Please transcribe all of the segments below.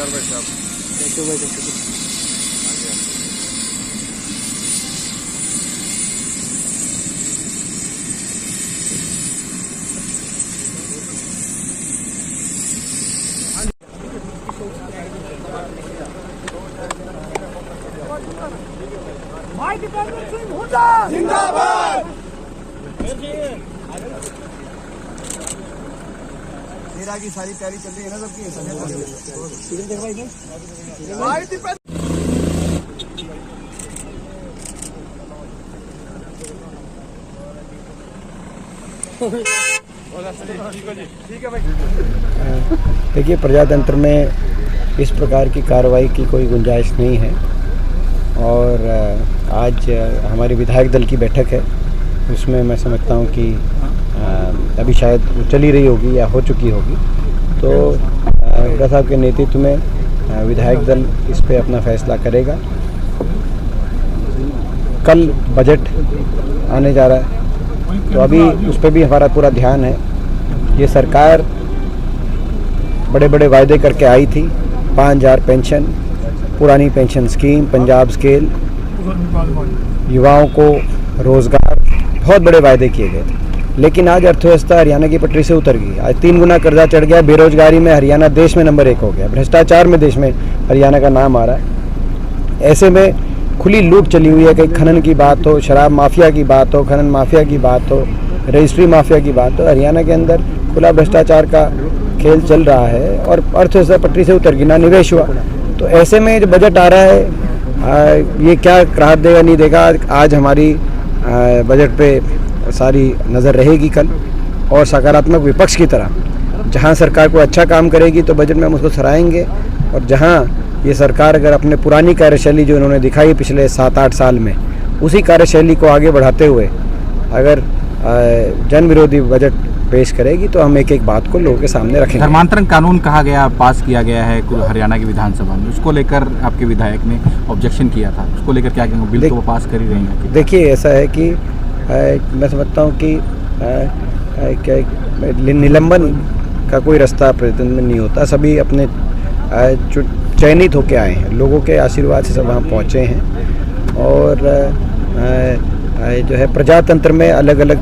नमस्कार भाई साहब। थैंक यू भाई, थैंक यू। जिंदाबाद। मेरा की सारी तैयारी चल रही है ना सबकी। ठीक है भाई। देखिए, प्रजातंत्र में इस प्रकार की कार्रवाई की कोई गुंजाइश नहीं है और आज हमारे विधायक दल की बैठक है, उसमें मैं समझता हूँ कि अभी शायद वो चली रही होगी या हो चुकी होगी। तो हुड्डा साहब के नेतृत्व में विधायक दल इस पे अपना फैसला करेगा। कल बजट आने जा रहा है, तो अभी उस पर भी हमारा पूरा ध्यान है। ये सरकार बड़े बड़े वायदे करके आई थी, 5000 पेंशन, पुरानी पेंशन स्कीम, पंजाब स्केल, युवाओं को रोज़गार, बहुत बड़े वायदे किए गए थे। लेकिन आज अर्थव्यवस्था हरियाणा की पटरी से उतर गई। आज 3 गुना कर्जा चढ़ गया। बेरोजगारी में हरियाणा देश में नंबर 1 हो गया। भ्रष्टाचार में देश में हरियाणा का नाम आ रहा है। ऐसे में खुली लूट चली हुई है। कहीं खनन की बात हो, शराब माफिया की बात हो, खनन माफिया की बात हो, रजिस्ट्री माफिया की बात हो, हरियाणा के अंदर खुला भ्रष्टाचार का खेल चल रहा है और अर्थव्यवस्था पटरी से उतर गई, ना निवेश हुआ। तो ऐसे में जो बजट आ रहा है, ये क्या राहत देगा नहीं देगा, आज हमारी बजट पे सारी नज़र रहेगी कल। और सकारात्मक विपक्ष की तरह जहां सरकार को अच्छा काम करेगी तो बजट में हम उसको सराहेंगे, और जहां ये सरकार अगर अपने पुरानी कार्यशैली जो इन्होंने दिखाई पिछले 7-8 साल में, उसी कार्यशैली को आगे बढ़ाते हुए अगर जन विरोधी बजट पेश करेगी तो हम एक एक बात को लोगों के सामने रखेंगे। धर्मांतरण कानून कहा गया, पास किया गया है हरियाणा की विधानसभा में, उसको लेकर आपके विधायक ने ऑब्जेक्शन किया था, उसको लेकर क्या कहेंगे? बिल तो वो पास कर ही रहेंगे। देखिए, ऐसा है कि मैं समझता हूँ कि निलंबन का कोई रास्ता प्रतिनिधित्व में नहीं होता। सभी अपने चयनित होकर आए हैं, लोगों के आशीर्वाद से सब वहाँ पहुँचे हैं। और जो है प्रजातंत्र में अलग अलग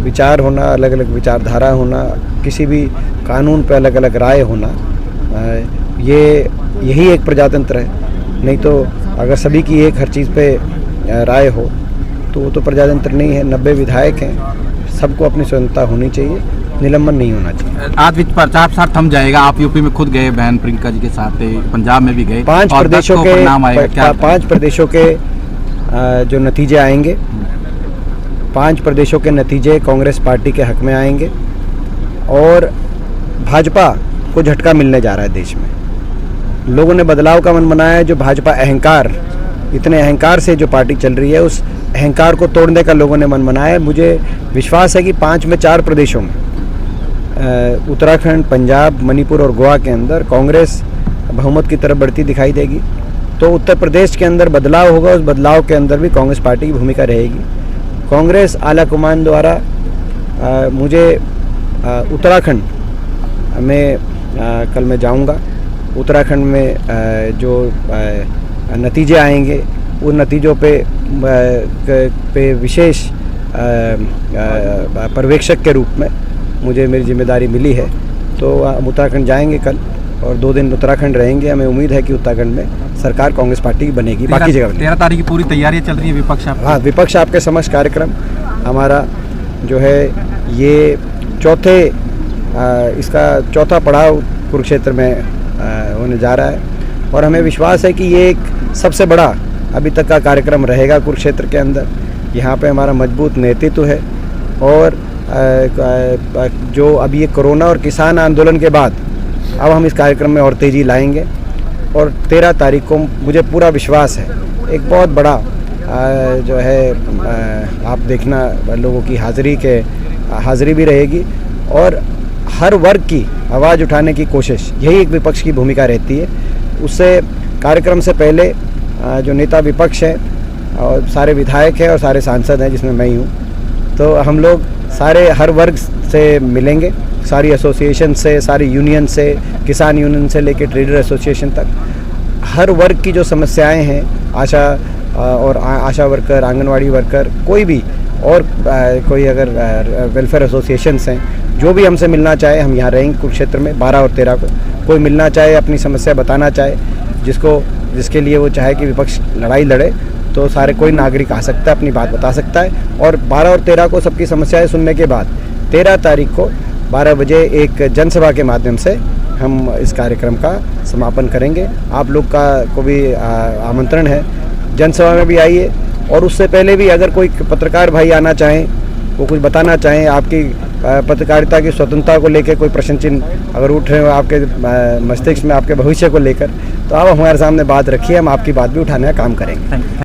विचार होना, अलग अलग विचारधारा होना, किसी भी कानून पे अलग अलग राय होना, यही एक प्रजातंत्र है। नहीं तो अगर सभी की एक हर चीज़ पे राय हो तो वो तो प्रजातंत्र नहीं है। 90 विधायक हैं, सबको अपनी स्वतंत्रता होनी चाहिए, निलंबन नहीं होना चाहिए। आज प्रचार प्रसार थम जाएगा। आप यूपी में खुद गए, बहन प्रियंका जी के साथ, पंजाब में भी गए। 5 प्रदेशों के जो नतीजे आएंगे, 5 प्रदेशों के नतीजे कांग्रेस पार्टी के हक में आएंगे और भाजपा को झटका मिलने जा रहा है। देश में लोगों ने बदलाव का मन बनाया है। जो भाजपा अहंकार, इतने अहंकार से जो पार्टी चल रही है, उस अहंकार को तोड़ने का लोगों ने मन बनाया है। मुझे विश्वास है कि 5 में 4 प्रदेशों में, उत्तराखंड, पंजाब, मणिपुर और गोवा के अंदर कांग्रेस बहुमत की तरफ बढ़ती दिखाई देगी। तो उत्तर प्रदेश के अंदर बदलाव होगा, उस बदलाव के अंदर भी कांग्रेस पार्टी की भूमिका रहेगी। कांग्रेस आला कमान द्वारा मुझे उत्तराखंड में कल मैं जाऊंगा। उत्तराखंड में जो नतीजे आएंगे, उन नतीजों पे विशेष पर्यवेक्षक के रूप में मुझे मेरी जिम्मेदारी मिली है। तो हम उत्तराखंड जाएंगे कल और 2 दिन उत्तराखंड रहेंगे। हमें उम्मीद है कि उत्तराखंड में सरकार कांग्रेस पार्टी की बनेगी। बाकी जगह 13 तारीख की पूरी तैयारियां चल रही है विपक्ष? हाँ, विपक्ष आपके समक्ष कार्यक्रम हमारा जो है ये इसका चौथा पड़ाव कुरुक्षेत्र में होने जा रहा है और हमें विश्वास है कि ये एक सबसे बड़ा अभी तक का कार्यक्रम रहेगा कुरुक्षेत्र के अंदर। यहाँ पे हमारा मजबूत नेतृत्व है और जो अभी ये कोरोना और किसान आंदोलन के बाद अब हम इस कार्यक्रम में और तेज़ी लाएंगे और 13 तारीख को मुझे पूरा विश्वास है एक बहुत बड़ा जो है आप देखना लोगों की हाज़िरी भी रहेगी और हर वर्ग की आवाज़ उठाने की कोशिश, यही एक विपक्ष की भूमिका रहती है। उससे कार्यक्रम से पहले जो नेता विपक्ष है और सारे विधायक हैं और सारे सांसद हैं जिसमें मैं ही हूँ, तो हम लोग सारे हर वर्ग से मिलेंगे, सारी एसोसिएशन से, सारी यूनियन से, किसान यूनियन से लेकर ट्रेडर एसोसिएशन तक हर वर्ग की जो समस्याएं हैं, आशा वर्कर, आंगनवाड़ी वर्कर, कोई भी और कोई अगर वेलफेयर एसोसिएशंस हैं, जो भी हमसे मिलना चाहे, हम यहाँ रहेंगे कुरुक्षेत्र में 12 और 13 को। कोई मिलना चाहे, अपनी समस्या बताना चाहे, जिसके लिए वो चाहे कि विपक्ष लड़ाई लड़े, तो सारे कोई नागरिक आ सकता है, अपनी बात बता सकता है। और 12 और 13 को सबकी समस्याएं सुनने के बाद 13 तारीख को 12 बजे एक जनसभा के माध्यम से हम इस कार्यक्रम का समापन करेंगे। आप लोग को भी आमंत्रण है, जनसभा में भी आइए। और उससे पहले भी अगर कोई पत्रकार भाई आना चाहें, वो कुछ बताना चाहें, आपकी पत्रकारिता की स्वतंत्रता को लेकर कोई प्रश्न चिन्ह अगर उठ रहे हो आपके मस्तिष्क में, आपके भविष्य को लेकर, तो आप हमारे सामने बात रखिए, हम आपकी बात भी उठाने का काम करेंगे।